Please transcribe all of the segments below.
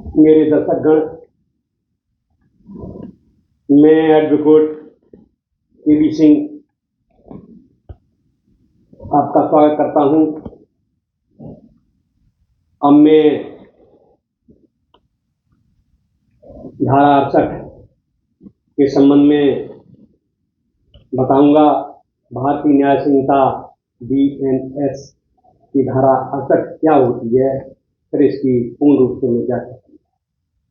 मेरे दर्शकगण, मैं एडवोकेट केवी सिंह आपका स्वागत करता हूं। अब मैं धारा 68 के संबंध में बताऊंगा। भारतीय न्याय संहिता BNS की धारा 68 क्या होती है, फिर इसकी पूर्ण रूप से मैं क्या कहती है।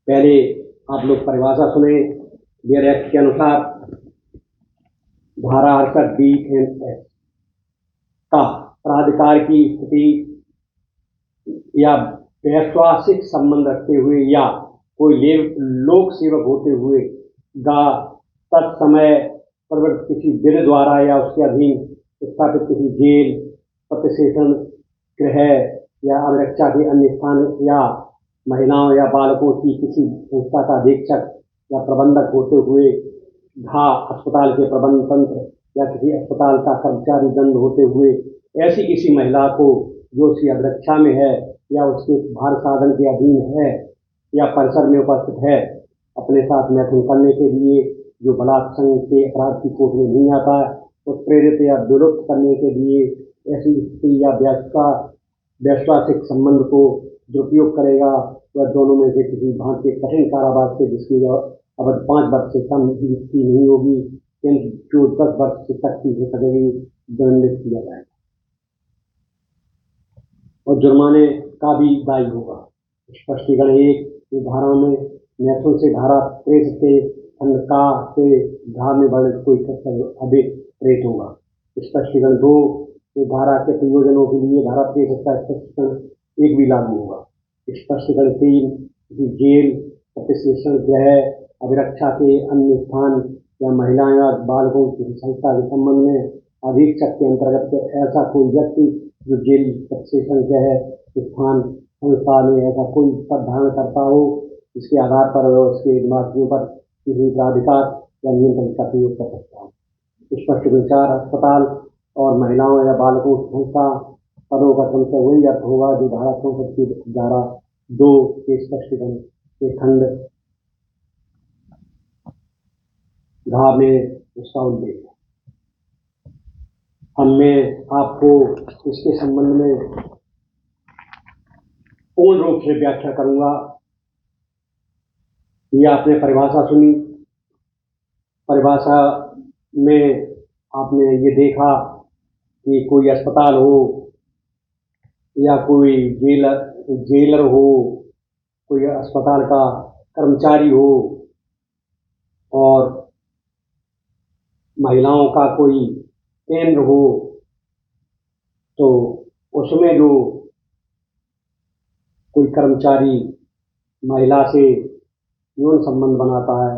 पहले आप लोग परिभाषा सुने। बियर एक्ट के अनुसार धारा 68 BNS का प्राधिकार की स्थिति या वैश्वासिक संबंध रखते हुए या कोई लोक सेवक होते हुए तत्समय प्रवृत्त किसी विधि द्वारा या उसके अधीन स्थापित किसी जेल, प्रतिशेषण गृह या अभिरक्षा के अन्य स्थान या महिलाओं या बालकों की किसी संस्था का अधीक्षक या प्रबंधक होते हुए अस्पताल के प्रबंध तंत्र या किसी अस्पताल का कर्मचारी दंड होते हुए ऐसी किसी महिला को जो उसकी अभिरक्षा में है या उसके भार साधन के अधीन है या परिसर में उपस्थित है, अपने साथ मैथुन करने के लिए जो बलात्कार संघ के अपराध की कोर्ट में नहीं आता है, तो प्रेरित या विलुप्त करने के लिए ऐसी स्थिति या वैश्वासिक संबंध को दुरुपयोग करेगा, वह दोनों में से किसी भांति के कठिन कारावास से जिसकी अवधि 5 वर्ष से कम की नहीं होगी, जो 10 वर्ष से तक की हो सकेगी, दंडित किया जाएगा और जुर्माने का भी दायी होगा। स्पष्टीकरण 1 धारा में मैथुन से धारा 63 के खंड का से धारा में वर्णित कोई अभिप्रेत होगा। स्पष्टीकरण 2 धारा के प्रयोजनों के लिए धारा 63 का स्पष्टीकरण 1 भी लागू होगा। स्पष्टीकरण 3 किसी जेल, प्रतिशेषण गृह, अभिरक्षा के अन्य स्थान या महिलाएं या बालकों की संस्था के संबंध में अधीक्षक के अंतर्गत ऐसा कोई व्यक्ति जो जेल, प्रतिशेषण गृह स्थान संस्था में ऐसा कोई पद धारण करता हो, इसके आधार पर उसके दिमागियों पर किसी प्राधिकार या नियंत्रण का प्रयोग कर सकता है। स्पष्ट विचार अस्पताल और महिलाओं या बालकों की संस्था पदों का क्रमशः वही अर्थ होगा जो धारा 64 की धारा 2 के स्पष्टीकरण के खंड घ में उसका उल्लेख है। अब मैं आपको इसके संबंध में पूर्ण रूप से व्याख्या करूंगा। यह आपने परिभाषा सुनी। परिभाषा में आपने ये देखा कि कोई अस्पताल हो या कोई जेलर हो, कोई अस्पताल का कर्मचारी हो और महिलाओं का कोई केंद्र हो, तो उसमें जो कोई कर्मचारी महिला से यौन संबंध बनाता है,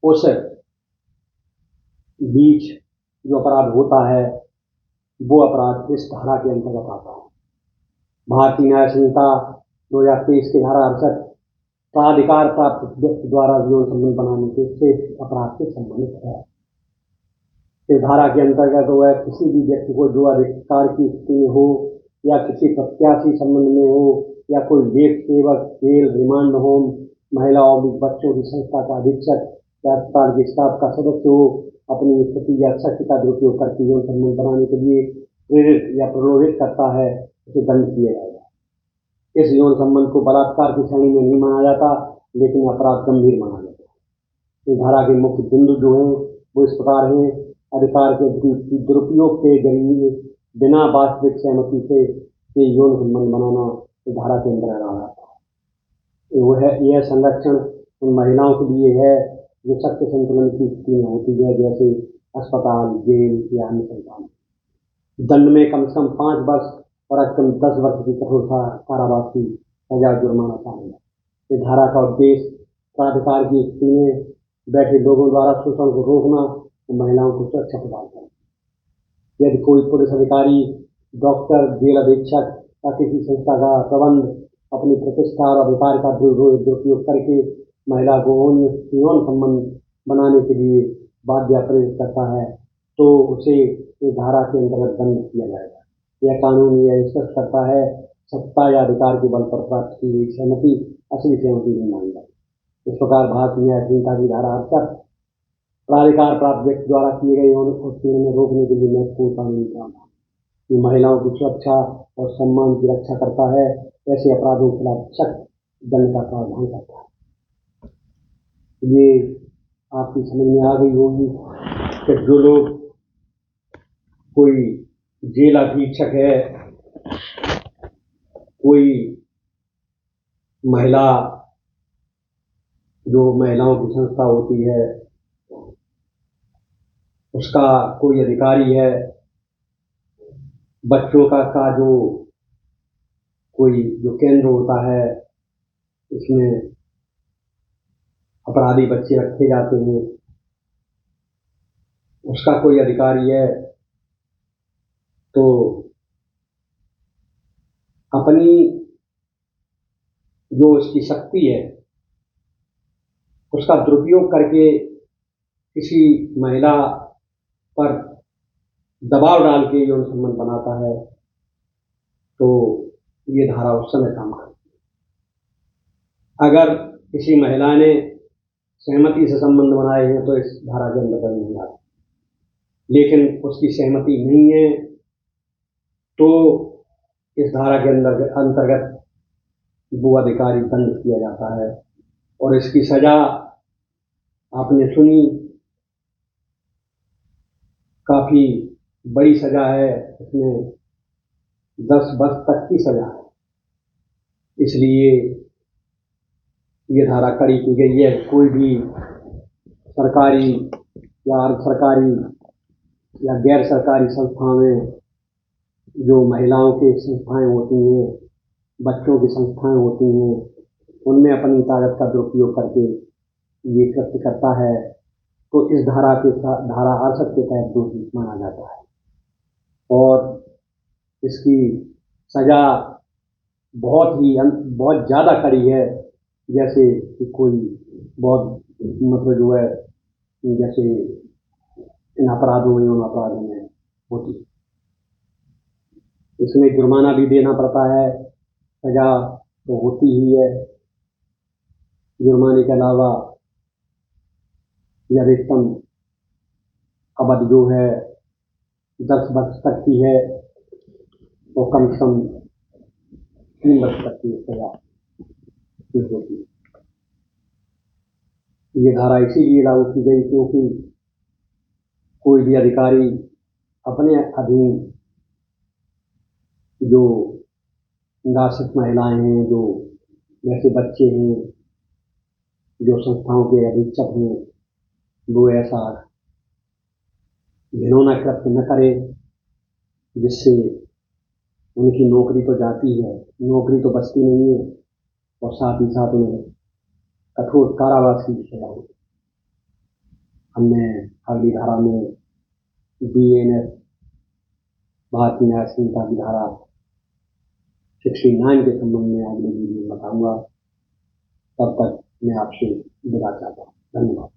उस बीच जो अपराध होता है वो अपराध इस धारा के अंतर्गत आता है। भारतीय न्याय संहिता 2023 की धारा 68 प्राधिकार प्राप्त व्यक्ति द्वारा यौन संबंध बनाने के से अपराध से संबंधित है। इस धारा के अंतर्गत वह किसी भी व्यक्ति को जो अधिकार की स्थिति में हो या किसी प्रत्याशी संबंध में हो या कोई लेख सेवक, जेल, रिमांड होम, महिला और बच्चों की संस्था का अधीक्षक या अस्पताल के स्टाफ का सदस्य हो, अपनी स्थिति या शक्ति का दुरुपयोग करके यौन संबंध बनाने के लिए प्रेरित या प्रलोभित करता है, उसे दंड किया जाएगा। इस यौन संबंध को बलात्कार की श्रेणी में नहीं माना जाता, लेकिन अपराध गंभीर माना जाता है। इस धारा के मुख्य बिंदु जो हैं वो इस प्रकार हैं। अधिकार के दुरुपयोग के जरिए बिना वास्तविक सहमति से यौन संबंध बनाना इस धारा के अंदर आ जाता है। वो है यह संरक्षण उन महिलाओं के लिए है जो शक्ति संतुलन की स्थिति में होती है, जैसे अस्पताल, जेल या अन्य संस्थान। दंड में कम से कम 5 वर्ष और अधिकतम 10 वर्ष की कठोर कारावास की सजा, जुर्माना शामिल है। इस धारा का उद्देश्य प्राधिकार की स्थिति में बैठे लोगों द्वारा शोषण को रोकना, महिलाओं को सुरक्षा प्रदान करना। यदि कोई पुलिस अधिकारी, डॉक्टर, जेल अधीक्षक या किसी संस्था का प्रबंध अपनी प्रतिष्ठा और अधिकार का दुरुपयोग करके महिला को यौन संबंध बनाने के लिए बाध्य प्रेरित करता है, तो उसे इस धारा के अंतर्गत दंड किया जाएगा। यह कानून यह स्पष्ट करता है सत्ता या अधिकार के बल पर प्राप्त की गई सहमति असली सहमति नहीं मानी जाती। इस प्रकार भारतीय न्याय संहिता की धारा 68 प्राधिकार प्राप्त व्यक्ति द्वारा किए गए यौन उत्पीड़न में रोकने के लिए महत्वपूर्ण कानूनी प्रावधान है। ये महिलाओं की सुरक्षा और सम्मान की रक्षा करता है, ऐसे अपराधों के खिलाफ सख्त दंड का प्रावधान करता है। ये आपकी समझ में आ गई होगी कि जो लोग कोई जेल अधीक्षक है, कोई महिला जो महिलाओं की संस्था होती है उसका कोई अधिकारी है, बच्चों का जो कोई जो केंद्र होता है इसमें अपराधी बच्चे रखे जाते हैं, उसका कोई अधिकारी है तो अपनी जो उसकी शक्ति है उसका दुरुपयोग करके किसी महिला पर दबाव डाल के यौन संबंध बनाता है तो ये धारा उस समय काम करती है। अगर किसी महिला ने सहमति से संबंध बनाए हैं तो इस धारा के अंदर नहीं आता, लेकिन उसकी सहमति नहीं है तो इस धारा के अंतर्गत वो अधिकारी दंडित किया जाता है। और इसकी सजा आपने सुनी, काफी बड़ी सजा है, इसमें 10 वर्ष तक की सजा है। इसलिए ये धारा कड़ी की गई है। कोई भी सरकारी या अर्ध सरकारी या गैर सरकारी संस्थाओं में जो महिलाओं की संस्थाएं होती हैं, बच्चों की संस्थाएं होती हैं, उनमें अपनी ताकत का दुरुपयोग करके ये कृत्य करता है तो इस धारा 68 के तहत दोषी माना जाता है और इसकी सजा बहुत ज़्यादा कड़ी है। जैसे कि कोई बहुत मतलब जो है जैसे इन अपराधों में होती है, इसमें जुर्माना भी देना पड़ता है, सजा तो होती ही है। जुर्माने के अलावा यह अधिकतम अवधि जो है 10 वर्ष तक की है और कम से कम 3 वर्ष तक की सजा होती है। ये धारा इसीलिए लागू की गई क्योंकि कोई भी अधिकारी अपने अधीन जो निराश्रित महिलाएं हैं, जो जैसे बच्चे हैं, जो संस्थाओं के अधीक्षक हैं, वो ऐसा घिनौना कृत्य न करे जिससे उनकी नौकरी तो जाती है, नौकरी तो बचती नहीं है और साथ ही साथ उन्हें कठोर कारावास की सजा होती। हमने अगली धारा में BNS भारतीय न्याय संहिता की धारा 69 के संबंध में अगले वीडियो में बताऊंगा। तब तक मैं आपसे विदा चाहता हूँ। धन्यवाद।